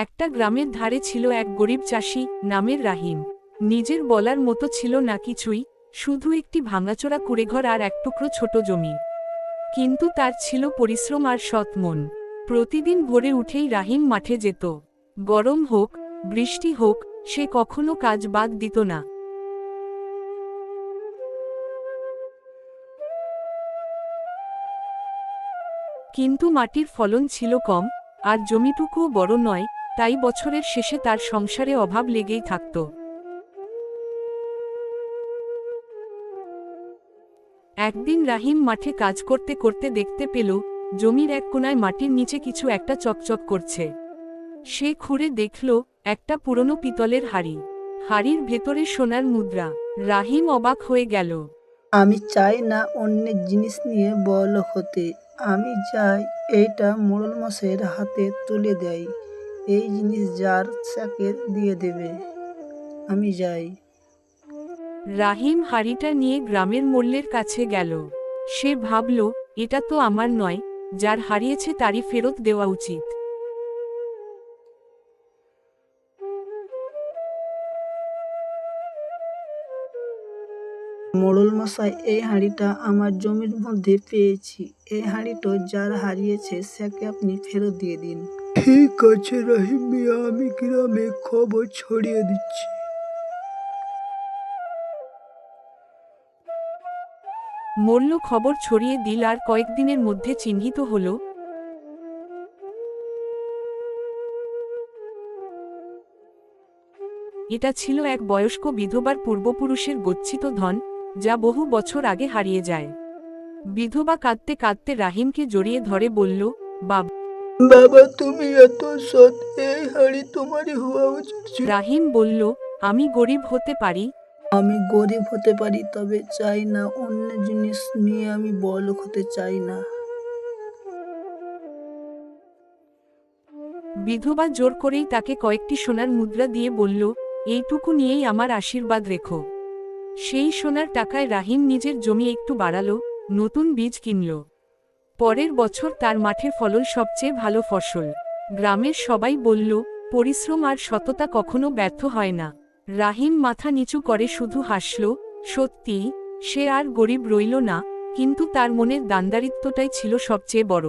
একটা গ্রামের ধারে ছিল এক গরিব চাষি নামের রাহিম। নিজের বলার মতো ছিল না কিছুই, শুধু একটি ভাঙাচোরা কুঁড়েঘর আর এক টুকরো ছোট জমি। কিন্তু তার ছিল পরিশ্রম আর সৎ মন। প্রতিদিন ভোরে উঠেই রাহিম মাঠে যেত। গরম হোক, বৃষ্টি হোক, সে কখনো কাজ বাদ দিত না। কিন্তু মাটির ফলন ছিল কম, আর জমিটুকুও বড় নয়, তাই বছরের শেষে তার সংসারে অভাব লেগেই থাকত। একদিন রাহিম মাঠে কাজ করতে করতে দেখতে পেল, জমির এক কোণায় মাটির নিচে কিছু একটা চকচক করছে। সে খুঁড়ে দেখল, একটা পুরনো পিতলের হাড়ি। হাড়ির ভেতরে সোনার মুদ্রা। রাহিম অবাক হয়ে গেল। আমি চাই না অন্যের জিনিস নিয়ে বড়লোক হতে। আমি চাই এইটা মোড়ল মশাইয়ের হাতে তুলে দেয়। এই জিনিস যার তাকে দিয়ে দেবে। আমি যাই। রাহিম হাড়িটা নিয়ে গ্রামের মোল্লের কাছে গেল। সে ভাবল, এটা তো আমার নয়, যার হারিয়েছে তারই ফেরত দেওয়া উচিত। মোড়ল মশাই, এই হাঁড়িটা আমার জমির মধ্যে পেয়েছি। এই হাঁড়িটা যার হারিয়েছে তাকে আপনি ফেরত দিয়ে দিন। ঠিক আছে রাহিম মিয়া, আমি গ্রামে খবর ছড়িয়ে দিচ্ছি। মোল্ল খবর ছড়িয়ে দিল আর কয়েকদিনের মধ্যে চিহ্নিত হল। এটা ছিল এক বয়স্ক বিধবার পূর্বপুরুষের গচ্ছিত ধন, যা বহু বছর আগে হারিয়ে যায়। বিধবা কাঁদতে কাঁদতে রাহিমকে জড়িয়ে ধরে বলল, বাবা। বাবা, তুমি এত সৎ, এই হাঁড়ি তোমারই হওয়া উচিত ছিল। রাহিম বলল, আমি গরিব হতে পারি, আমি গরিব হতে পারি, তবে চাই না অন্য জিনিস নিয়ে আমি বড়লোক হতে চাই না। বিধবা জোর করেই তাকে কয়েকটি সোনার মুদ্রা দিয়ে বলল, এইটুকু নিয়েই আমার আশীর্বাদ রেখো। সেই সোনার টাকায় রাহিম নিজের জমি একটু বাড়ালো, নতুন বীজ কিনল। পরের বছর তার মাঠের ফলন সবচেয়ে ভালো ফসল। গ্রামের সবাই বলল, পরিশ্রম আর সততা কখনো ব্যর্থ হয় না। রাহিম মাথা নিচু করে শুধু হাসল। সত্যিই, সে আর গরিব রইল না, কিন্তু তার মনের দানদারিত্বটাই ছিল সবচেয়ে বড়।